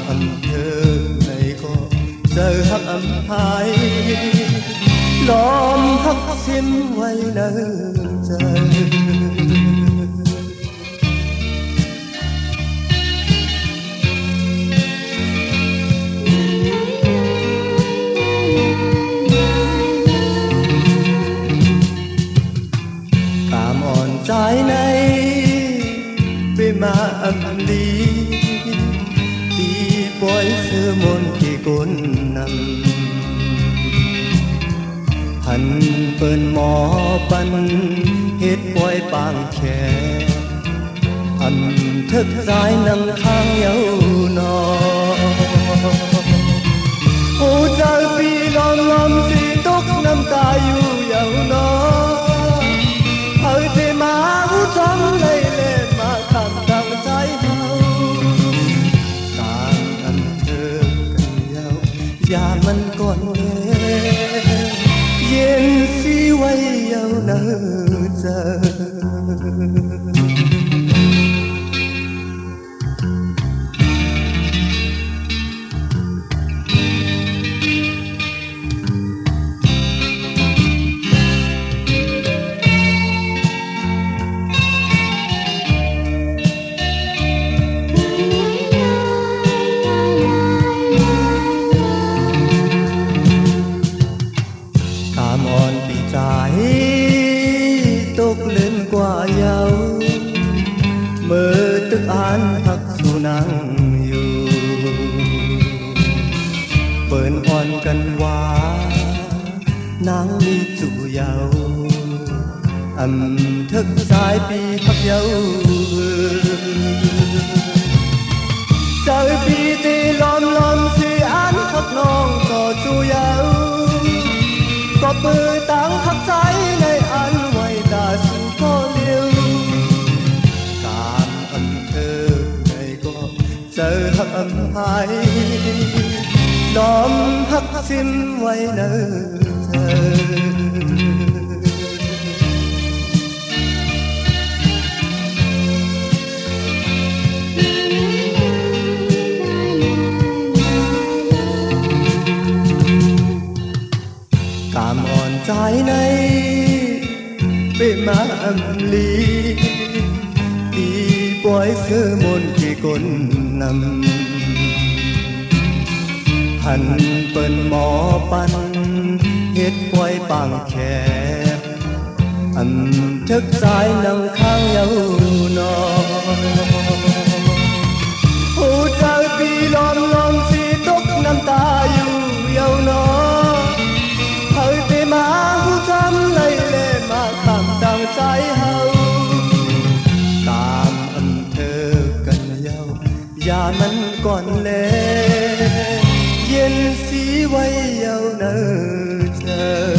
cảm Lom hấp xiêm quay nở trời. Cảm ơn trái này về mà âm lý đi bói xưa môn kỳ côn nằm hẳn bên mò bắn hết bói bàng khẽ ẩm thức dài nâng khang nhau nọ ô trời vì lòng lòng gì tốt năm ta yêu nhau nó ở thế mà vũ trắng lây lên mà thầm đằng trái hao càng ẩn thơ cần nhau và mình còn nghe yên si quay nhau nở giờ. Tốt lên qua nhau mơ tức an thật dù nắng yêu bên on cần qua nắng đi chủ giàu ẩm thức dài bi khắp nhau trời bi tê lom lom suy án khắp non cò chủ giàu có bơi tăng khắp trái này ăn ngoài ta xin có liêu cảm ơn thơ này có giờ hắc âm hai đóm hắc xiêm quay nở trời. Cảm ơn trái này về má âm lý đi bói xưa môn kỳ côn nằm hẳn bên mò bắn hết quay bằng khép ẩm thức dài nâng khang nhau nó ô trời vì lom lom si tốt năm ta yêu nhau nó hơi thế mà vũ trắng lây lên mà thầm đằng trái hao cảm ơn thơ cần nhau và mình còn lệ yên si quay nhau nở chờ.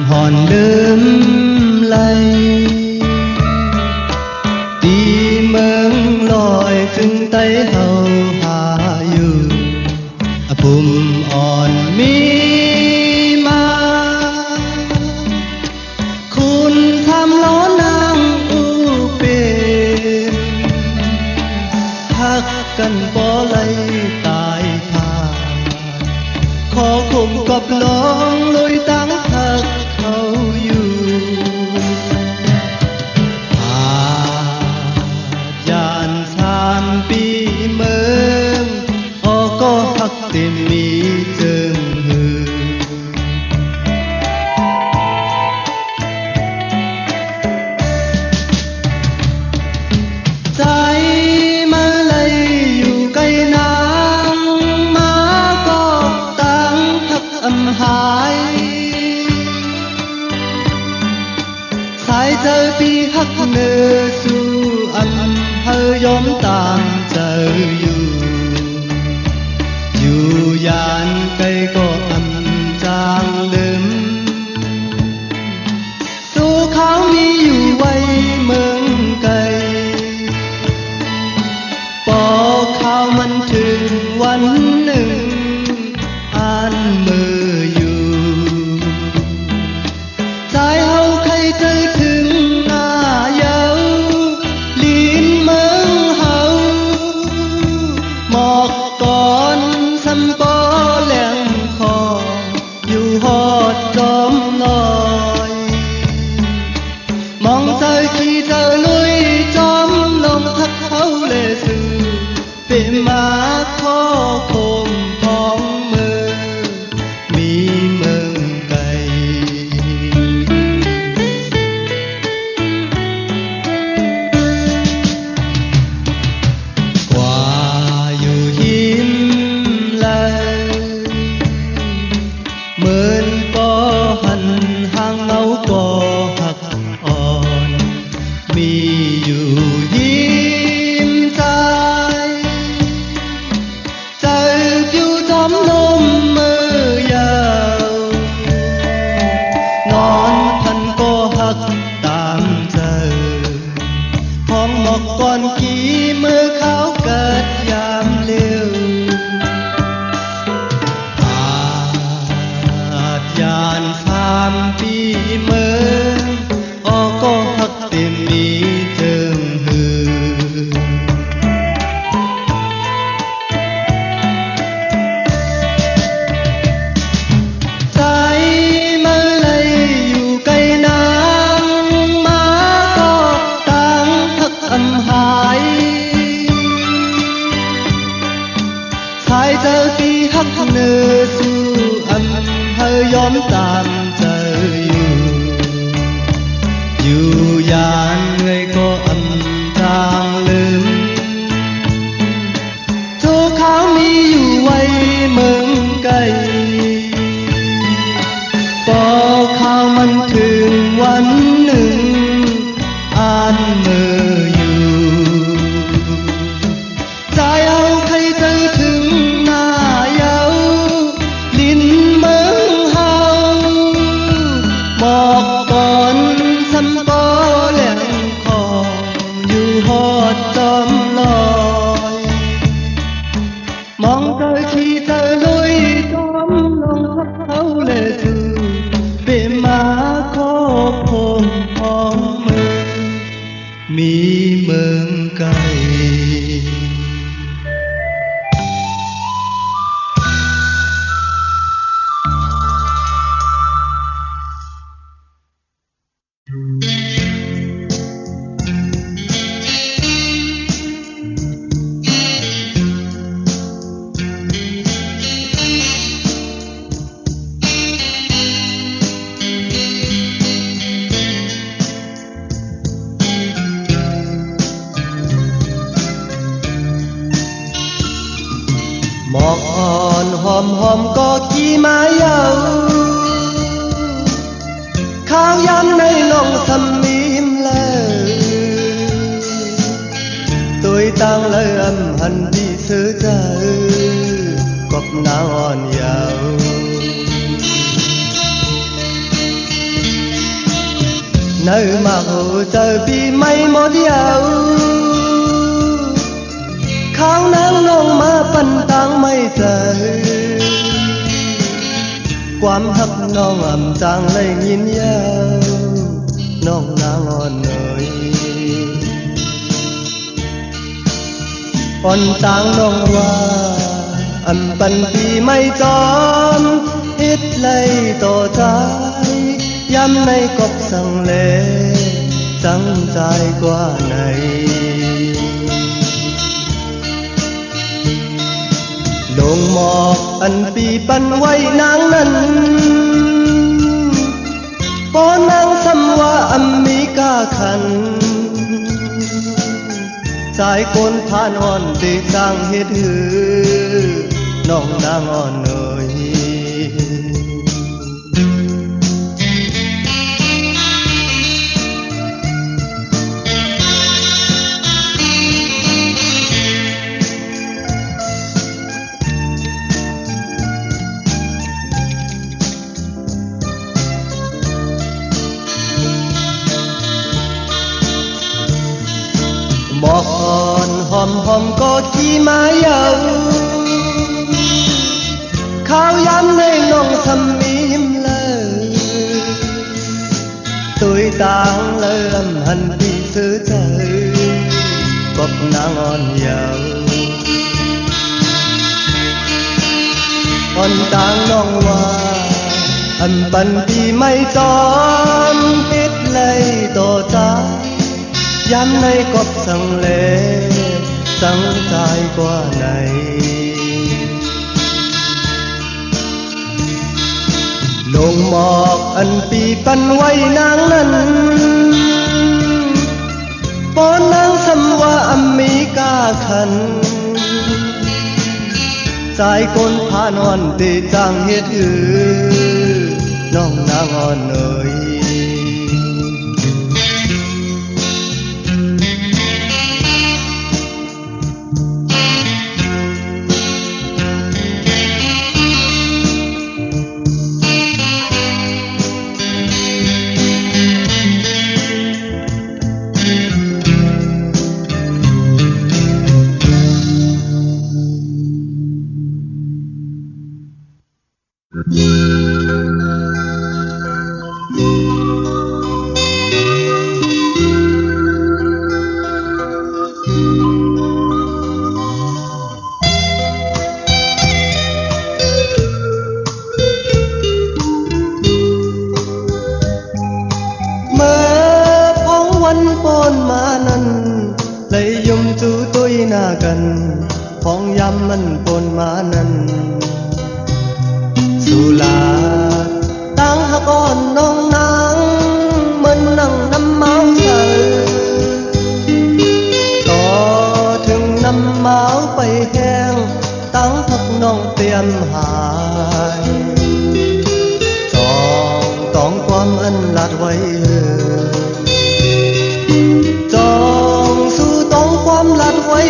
hòn đơm lay đi mừng lòi phưng tay hầu hà yêu bùm on mi ma khôn tham ló nang u bên hắc cần bỏ lấy tài thà khó cùng cọp lóng lối tăng thật khâu yêu dàn san pi mơ o có hắc tìm mi chân hư trái mơ lấy dù cây nắng má có tăng thấp âm hại sai giờ bi hắc nơ su âm hơi gióm tàn chờ yêu ยานไกลก็อำจางลืมสู้เขามีอยู่ไว้เมืองไกลปอข่าวมันถึงวันหนึ่งอ่านมืออยู่ใจเฮาใครเจอถึงหน้าเยาลีนเมืองเฮาหมอกก่อนสำปอแหลงคออยู่ฮอดจอมลอยมองเจอขี่เจอลุยจอมลงทักเขาเลยสื่อเป็นมาข้อคมท้องมือมีเมืองไกลกว่าอยู่หิมเลยเหมือนปอหันห่างเงาก่อหักอ่อนมีอยู่หิมใจใจผิวจอมนมมือยาวนอนพันก็หักตามเจอของหมอกก่อนขี่มือเขาเกิดยามเลี้ยวอาจยาน3 ปีเมื่อก็หักเต็มมีเจิงหือใจมาเลยอยู่ไกลนางมาก็ต่างหักอำหายสายเจอที่หักเนื้อสู่อำเภอยอมตามเจออยู่ยานเงยก็อำจางลืมทุกเขามีอยู่ไว้เมืองไกลปอข่าวมันถึงวันหนึ่งอ่านมืออยู่ใจเอาใครเจอถึงหน้าเยาลิ้นเมืองเฮาหมอกก่อนสำปอแหลงคออยู่ฮอดจอมลอยมองเจอขี่เจอลุยจอมลงทักเขาเลยถือเป็นมาขอพงพองมือมีเมืองไกลหมอกอ่อนหอมหอมก็ขี่มาเยาข้างยันในลงสมิมเลยตุยตังเลยอำหันที่ซื้อเจอกบนางอ่อนเยาในมาหูเจอปีไม่หมดเยาข้างนางลงมาปันตังไม่เจอความหักน้องอำจางเลยยินยาวน้องนางอ่อนเอ่ยอ่อนต่างน้องว่าอำปันปีไม่จอมฮิตเลยต่อใจย้ำในกบสังเลจังใจกว่าไหนลงหมอกอันปีปันไว้นางนั้นปอนางสำว่าอำมีกาขันสายคนผ่านอ่อนตีสร้างเฮ็ดหือน้องนางอ่อนเอ่ย เ มาเยาข้าวย้ำในน้องทำมียิ้มเลยtôi tang lâm hành đi thứ trời cốc nắng on dầu on tang nong hoa âm bần thì mây gió biết lấy tổ trái dám lấy cốc săng lệ săng dài qua này lงหมอกอันปีปันไว้นางนั้นปอนนางสำว่าอเมริกาขันสายคนพานอนตีจางเฮ็ดน้องนางอ่อนเอ่ยปนมานั้นเลยยมจูตุยหน้ากันของยำมันปนมานั้นสุลาตั้งหากอนน้องนางมันนั่งน้ำเมาเธอต่อถึงน้ำเมาไปแห้งตั้งพักน้องเตรียมหายจองต้องความอันลัดไว้จองสู้ต้องความลัดไว้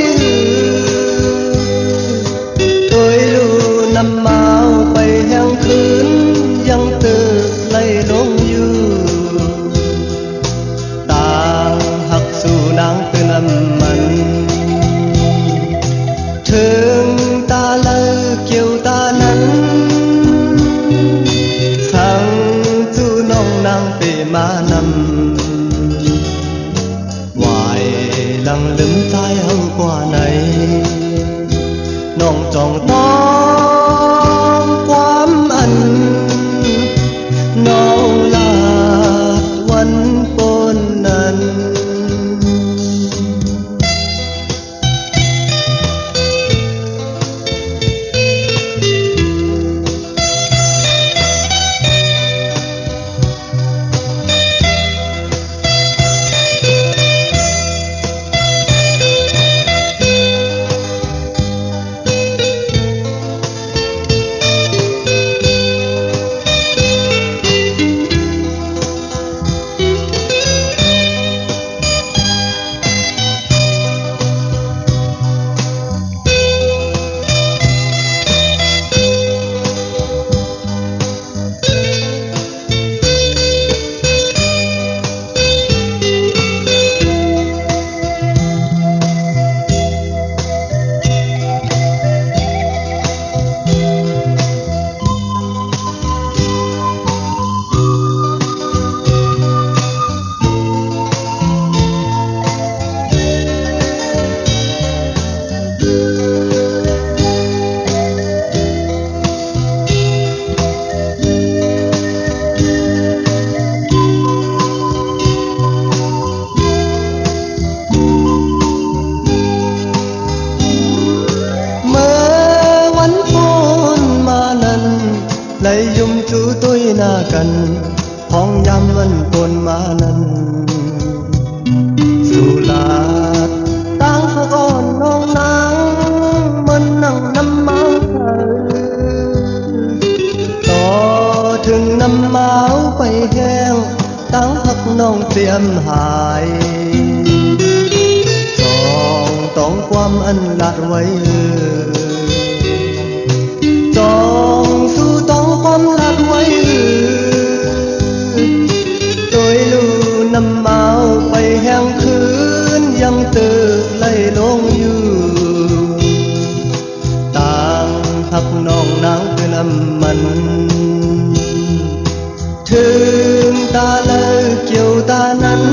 ตัวรู้น้ำเมาไปแห้งคืนยังตื่นไล่ลงอยู่ต่างหักสู่นางตื่นน้ำมันถึงตาเลิกเกี่ยวตานั้นสั่งจูน้องนางเปมานำลังลืมใจเฮากว่าไหนน้องจองต้องความอันน้องลาดวันปนนั้นเลยยุ่มจูตุยหน้ากันห้องยำมันปนมานั้นสุลาดตั้งหากอนน้องนางมันนั่งน้ำเมาเธอต่อถึงน้ำเมาไปแห้งตั้งหักน้องเตรียมหายจองต้องความอันลัดไว้จองสู้ต้องความลัดไว้โดยลูน้ำเมาไปแห้งคืนยังตื่นไล่ลงอยู่ mặn thương ta lỡ chiều ta nắng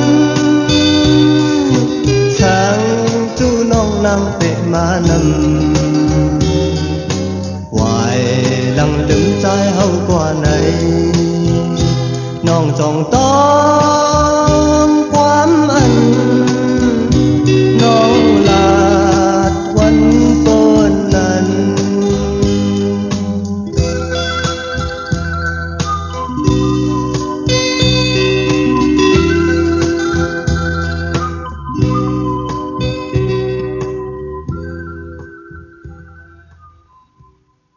sáng chú nong năng bệ mà nằm hoài lăng lưng trái hậu qua này nong tròng to